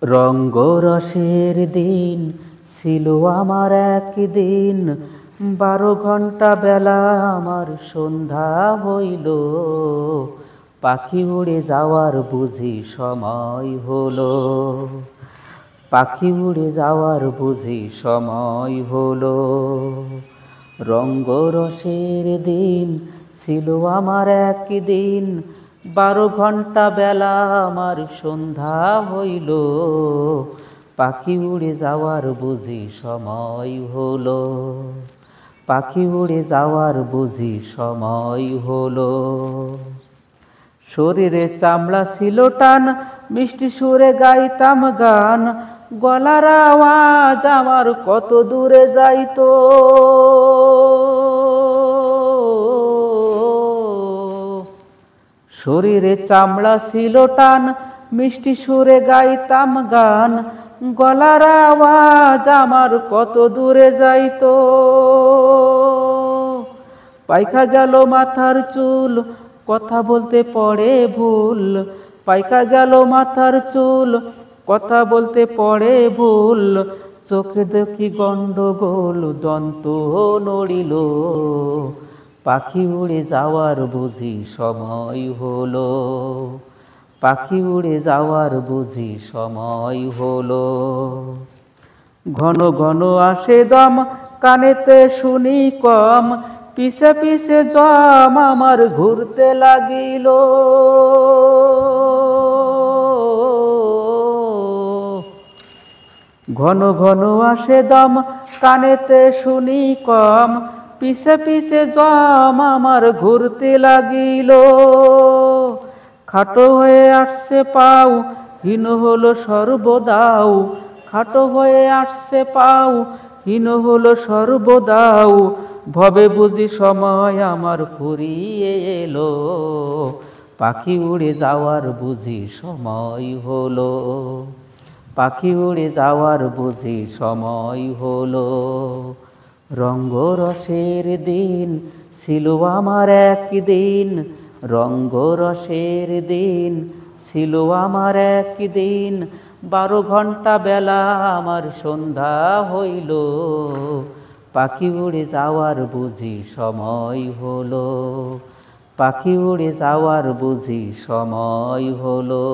রঙ্গরসের দিন ছিল আমার একদিন, 12 ঘণ্টা বেলা আমার সন্ধ্যা হইল। পাখি উড়ে যাওয়ার বুঝি সময় হলো, পাখি উড়ে যাওয়ার বুঝি সময় হলো। রঙ্গরসের দিন ছিল আমার একদিন, 12 ঘণ্টা বেলা আমার সন্ধ্যা হইল। পাখি উড়ে যাওয়ার বুঝি সময় হলো, পাখি উড়ে যাওয়ার বুঝি সময় হলো। শরীরে চামড়া ছিল টান, মিষ্টি সুরে গাইতাম গান, গলার আওয়াজ আমার কত দূরে যাইতো। শরীরে চামড়া ছিল টান, মিষ্টি সুরে গাইতাম গান, গলার আওয়াজ আমার কত দূরে যাইতো। পাইকা গেল মাথার চুল, কথা বলতে পড়ে ভুল। পাইকা গেল মাথার চুল, কথা বলতে পড়ে ভুল। চোখে দেখি গন্ডগোল, দন্ত নড়িল। পাখি উড়ে যাওয়ার বুঝি সময় হলো, পাখি উড়ে যাওয়ার বুঝি সময় হলো। ঘন ঘন আসে দম, কানেতে শুনি কম, পিছে পিছে জম আমার ঘুরতে লাগিল। ঘন ঘন আসে দম, কানেতে শুনি কম, পিছে পিছে জম আমার ঘুরতে লাগিল। খাটো হয়ে আসছে পাও, হীন হলো সর্বদাও। খাটো হয়ে আসছে পাও, হীন হলো সর্বদাও। ভবে বুঝি সময় আমার ফুরিয়ে এলো, পাখি উড়ে যাওয়ার বুঝি সময় হলো, পাখি উড়ে যাওয়ার বুঝি সময় হলো। রঙ্গরসের দিন ছিল আমার একদিন, রঙ্গরসের দিন ছিল আমার একদিন, 12 ঘণ্টা বেলা আমার সন্ধ্যা হইল। পাখি উড়ে যাওয়ার বুঝি সময় হলো, পাখি উড়ে যাওয়ার বুঝি সময় হলো।